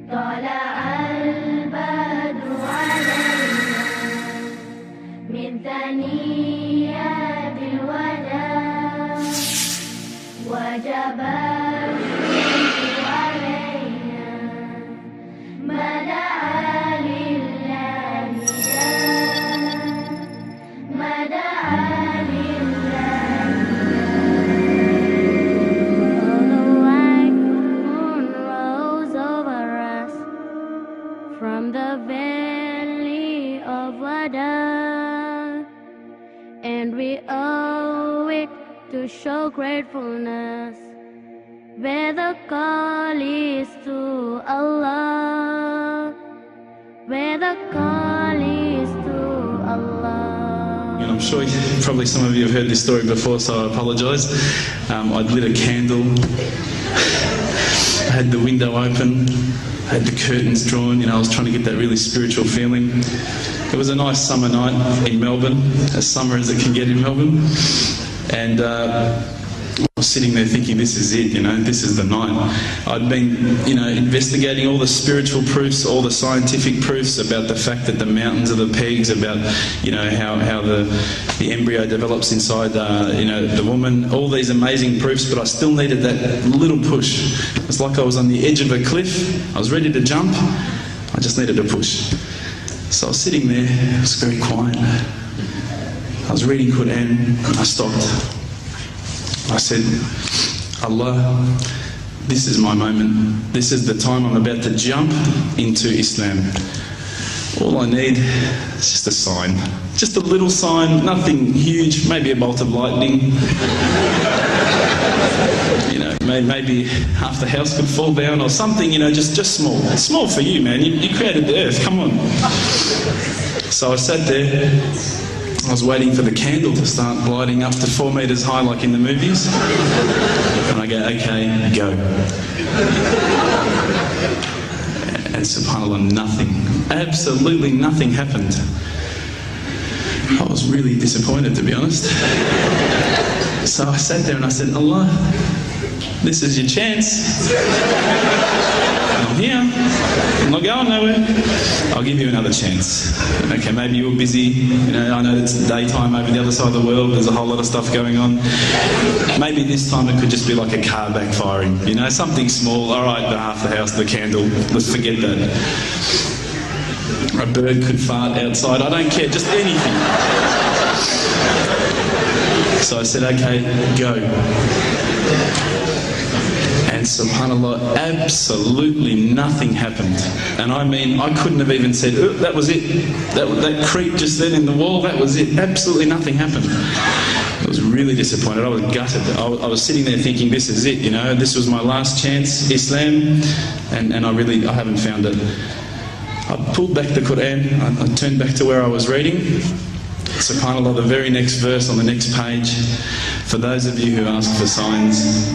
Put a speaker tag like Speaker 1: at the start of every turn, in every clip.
Speaker 1: طلع البدر علينا من ثنيات الوداع وجب الشمس علينا ما دعا لله ما دعا لله. From the valley of Wada, and we owe it to show gratefulness, where the call is to Allah, where the call is to Allah.
Speaker 2: And I'm sure probably some of you have heard this story before, so I apologise. I'd lit a candle, I had the window open, I had the curtains drawn, I was trying to get that really spiritual feeling. It was a nice summer night in Melbourne, as summer as it can get in Melbourne. And I was sitting there thinking, this is it, this is the night. I'd been, investigating all the spiritual proofs, all the scientific proofs about the fact that the mountains are the pegs, about, how the embryo develops inside, the woman, all these amazing proofs, but I still needed that little push. It's like I was on the edge of a cliff, I was ready to jump, I just needed a push. So I was sitting there, it was very quiet. I was reading Quran, I stopped. I said, Allah, this is my moment. This is the time I'm about to jump into Islam. All I need is just a sign. Just a little sign, nothing huge, maybe a bolt of lightning. Maybe half the house could fall down or something, just small. It's small for you, man. You created the earth, come on. So I sat there. I was waiting for the candle to start lighting up to 4 metres high like in the movies. And I go, okay, go. And subhanAllah, nothing, absolutely nothing happened. I was really disappointed, to be honest. So I sat there and I said, Allah, this is your chance. I'm here. I'm not going nowhere. I'll give you another chance. Okay, maybe you're busy. I know it's daytime over the other side of the world. There's a whole lot of stuff going on. Maybe this time it could just be like a car backfiring. Something small. All right, half the house, the candle. Let's forget that. A bird could fart outside. I don't care. Just anything. So I said, okay, go. And subhanAllah, absolutely nothing happened. And I mean, I couldn't have even said, oh, that was it. That creep just then in the wall, that was it. Absolutely nothing happened. I was really disappointed. I was gutted. I was sitting there thinking, this is it, this was my last chance, Islam, and I haven't found it. I pulled back the Quran, I turned back to where I was reading. SubhanAllah, the very next verse on the next page, for those of you who ask for signs,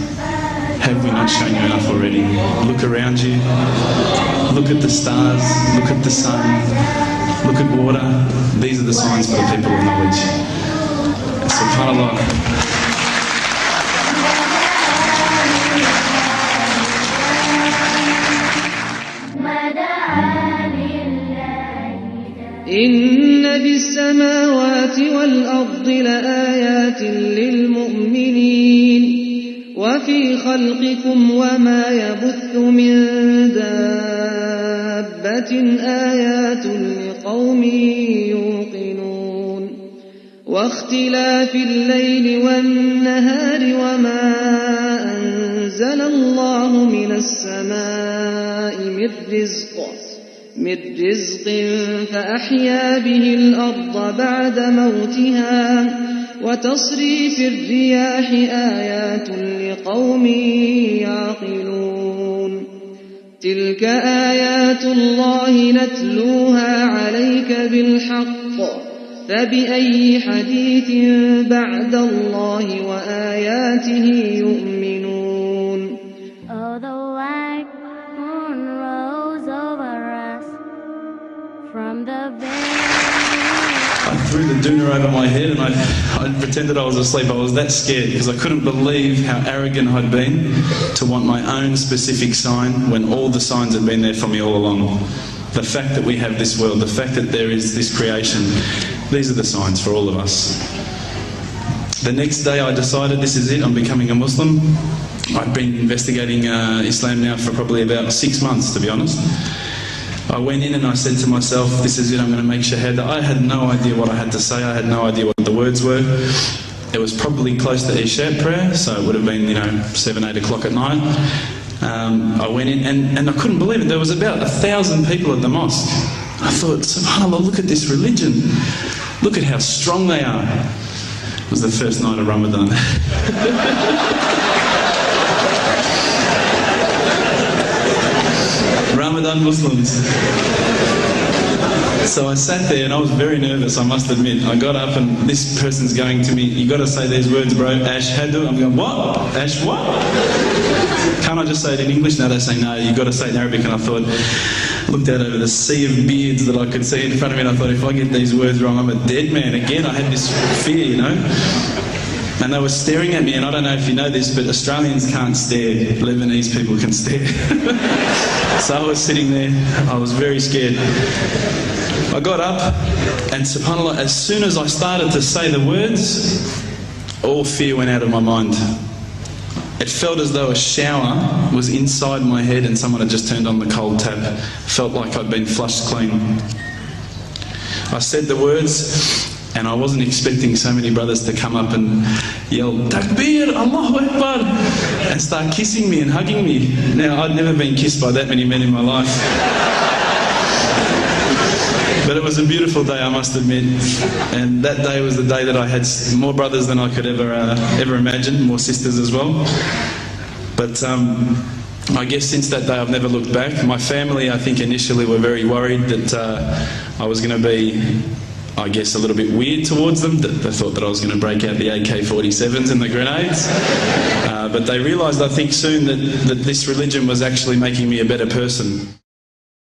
Speaker 2: have we not shown you enough already? Look around you, look at the stars, look at the sun, look at water. These are the signs for the people of knowledge. SubhanAllah.
Speaker 3: إن في السماوات والأرض لآيات للمؤمنين وفي خلقكم وما يبث من دابة آيات لقوم يوقنون واختلاف الليل والنهار وما أنزل الله من السماء من رزق فأحيا به الأرض بعد موتها وتصريف الرياح آيات لقوم يعقلون تلك آيات الله نتلوها عليك بالحق فبأي حديث بعد الله وآياته يؤمنون.
Speaker 1: Oh, the white moon rose over us from the valley
Speaker 2: I threw the doona over my head and I pretended I was asleep. I was that scared because I couldn't believe how arrogant I'd been to want my own specific sign when all the signs had been there for me all along. The fact that we have this world, the fact that there is this creation, these are the signs for all of us. The next day I decided this is it, I'm becoming a Muslim. I'd been investigating Islam now for probably about 6 months, to be honest. I went in and I said to myself, this is it, I'm going to make shahada. I had no idea what I had to say, I had no idea what the words were. It was probably close to Isha prayer, so it would have been, 7, 8 o'clock at night. I went in and I couldn't believe it. There was about 1,000 people at the mosque. I thought, subhanAllah, look at this religion. Look at how strong they are. It was the first night of Ramadan. Ramadan Muslims. So I sat there and I was very nervous, I must admit. I got up and this person's going to me, you got to say these words, bro, ashhadu. I'm going, what? Ash what? Can't I just say it in English? No, they say no, you got to say it in Arabic. And I thought, looked out over the sea of beards that I could see in front of me and I thought, if I get these words wrong, I'm a dead man. Again, I had this fear, And they were staring at me, and I don't know if you know this, but Australians can't stare. Lebanese people can stare. So I was sitting there, I was very scared. I got up, and subhanAllah, as soon as I started to say the words, all fear went out of my mind. It felt as though a shower was inside my head and someone had just turned on the cold tap. Felt like I'd been flushed clean. I said the words, and I wasn't expecting so many brothers to come up and yell, Takbir, Allahu Akbar, and start kissing me and hugging me. Now, I'd never been kissed by that many men in my life. But it was a beautiful day, I must admit. And that day was the day that I had more brothers than I could ever imagine, more sisters as well. But I guess since that day I've never looked back. My family, I think, initially were very worried that I was going to be, I guess, a little bit weird towards them. They thought that I was going to break out the AK-47s and the grenades. But they realised, I think, soon that this religion was actually making me a better person.